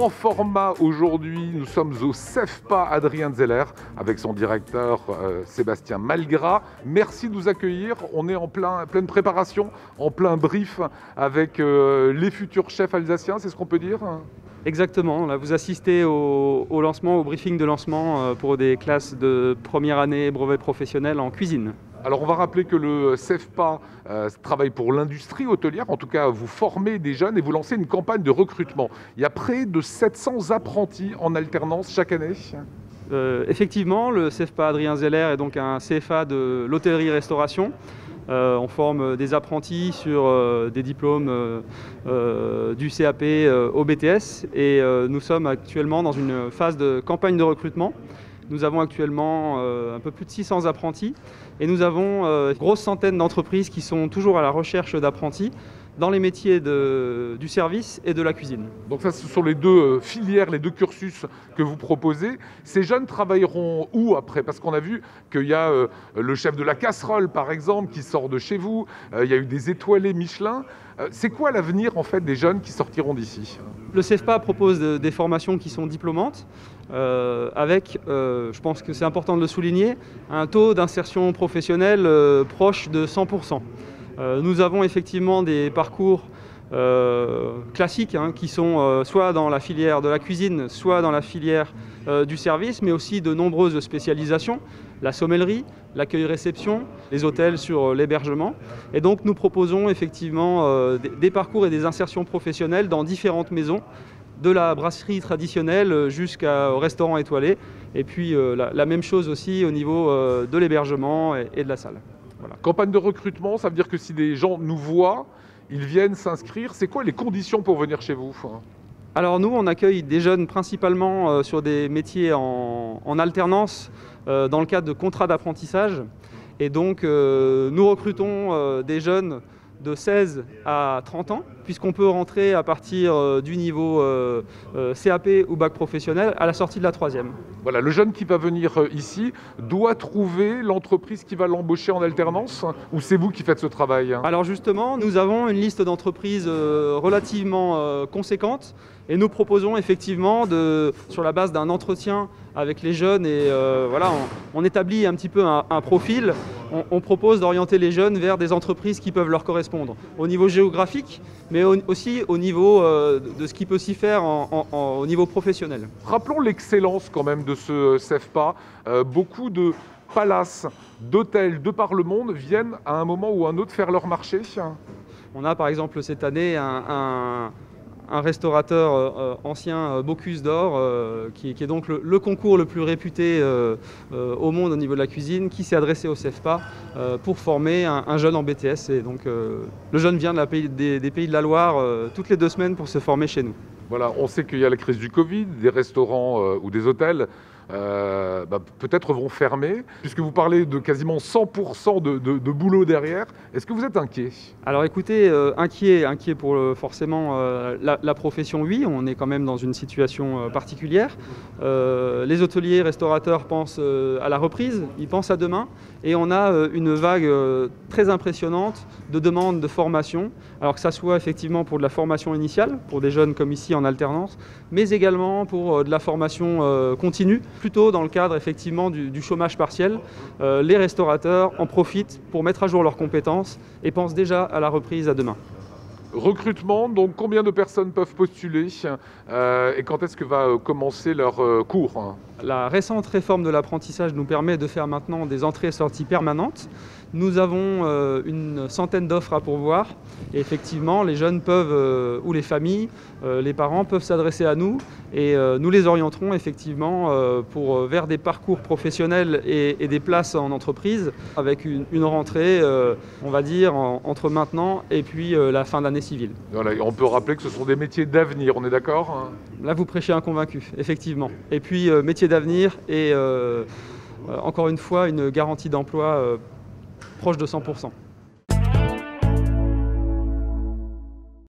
grand format aujourd'hui. Nous sommes au CEFPA Adrien Zeller avec son directeur Sébastien Malgras. Merci de nous accueillir. On est en pleine préparation, en plein brief avec les futurs chefs alsaciens, c'est ce qu'on peut dire? Exactement, là vous assistez au lancement, au briefing de lancement pour des classes de première année brevet professionnel en cuisine. Alors on va rappeler que le CEFPA travaille pour l'industrie hôtelière, en tout cas vous formez des jeunes et vous lancez une campagne de recrutement. Il y a près de 700 apprentis en alternance chaque année. Effectivement, le CEFPA Adrien Zeller est donc un CFA de l'hôtellerie-restauration. On forme des apprentis sur des diplômes du CAP au BTS et nous sommes actuellement dans une phase de campagne de recrutement. Nous avons actuellement un peu plus de 600 apprentis et nous avons une grosse centaine d'entreprises qui sont toujours à la recherche d'apprentis dans les métiers du service et de la cuisine. Donc ça, ce sont les deux filières, les deux cursus que vous proposez. Ces jeunes travailleront où après? Parce qu'on a vu qu'il y a le chef de la casserole, par exemple, qui sort de chez vous. Il y a eu des étoilés Michelin. C'est quoi l'avenir en fait des jeunes qui sortiront d'ici? Le CEFPA propose des formations qui sont diplômantes, avec, je pense que c'est important de le souligner, un taux d'insertion professionnelle proche de 100%. Nous avons effectivement des parcours classiques qui sont soit dans la filière de la cuisine, soit dans la filière du service, mais aussi de nombreuses spécialisations, la sommellerie, l'accueil-réception, les hôtels sur l'hébergement. Et donc nous proposons effectivement des parcours et des insertions professionnelles dans différentes maisons, de la brasserie traditionnelle jusqu'au restaurant étoilé, et puis la même chose aussi au niveau de l'hébergement et de la salle. Voilà. Campagne de recrutement, ça veut dire que si des gens nous voient, ils viennent s'inscrire. C'est quoi les conditions pour venir chez vous? Alors nous, on accueille des jeunes principalement sur des métiers en alternance dans le cadre de contrats d'apprentissage. Et donc nous recrutons des jeunes de 16 à 30 ans, puisqu'on peut rentrer à partir du niveau CAP ou bac professionnel à la sortie de la 3e. Voilà, le jeune qui va venir ici doit trouver l'entreprise qui va l'embaucher en alternance, ou c'est vous qui faites ce travail? Alors justement, nous avons une liste d'entreprises relativement conséquente et nous proposons effectivement, sur la base d'un entretien avec les jeunes, et voilà, on établit un petit peu un profil. On propose d'orienter les jeunes vers des entreprises qui peuvent leur correspondre au niveau géographique, mais aussi au niveau de ce qui peut s'y faire au niveau professionnel. Rappelons l'excellence quand même de ce CEFPA. Beaucoup de palaces, d'hôtels de par le monde viennent à un moment ou à un autre faire leur marché. On a par exemple cette année un restaurateur ancien, Bocuse d'Or, qui est donc le concours le plus réputé au monde au niveau de la cuisine, qui s'est adressé au CEFPA pour former un jeune en BTS. Et donc le jeune vient des Pays de la Loire toutes les 2 semaines pour se former chez nous. Voilà, on sait qu'il y a la crise du Covid, des restaurants ou des hôtels peut-être vont fermer, puisque vous parlez de quasiment 100% de boulot derrière. Est-ce que vous êtes inquiet? Alors écoutez, inquiet pour forcément la profession, oui, on est quand même dans une situation particulière. Les hôteliers, restaurateurs pensent à la reprise, ils pensent à demain, et on a une vague très impressionnante de demandes de formation, alors que ça soit effectivement pour de la formation initiale, pour des jeunes comme ici en alternance, mais également pour de la formation continue, plutôt dans le cadre effectivement du chômage partiel. Les restaurateurs en profitent pour mettre à jour leurs compétences et pensent déjà à la reprise à demain. Recrutement, donc combien de personnes peuvent postuler et quand est-ce que va commencer leur cours? La récente réforme de l'apprentissage nous permet de faire maintenant des entrées et sorties permanentes. Nous avons une centaine d'offres à pourvoir et effectivement les jeunes peuvent, ou les familles, les parents peuvent s'adresser à nous et nous les orienterons effectivement vers des parcours professionnels et des places en entreprise avec une rentrée, on va dire, entre maintenant et puis la fin d'année civile. Voilà, on peut rappeler que ce sont des métiers d'avenir, on est d'accord? Là vous prêchez un convaincu, effectivement. Et puis métiers d'avenir et encore une fois une garantie d'emploi proche de 100%.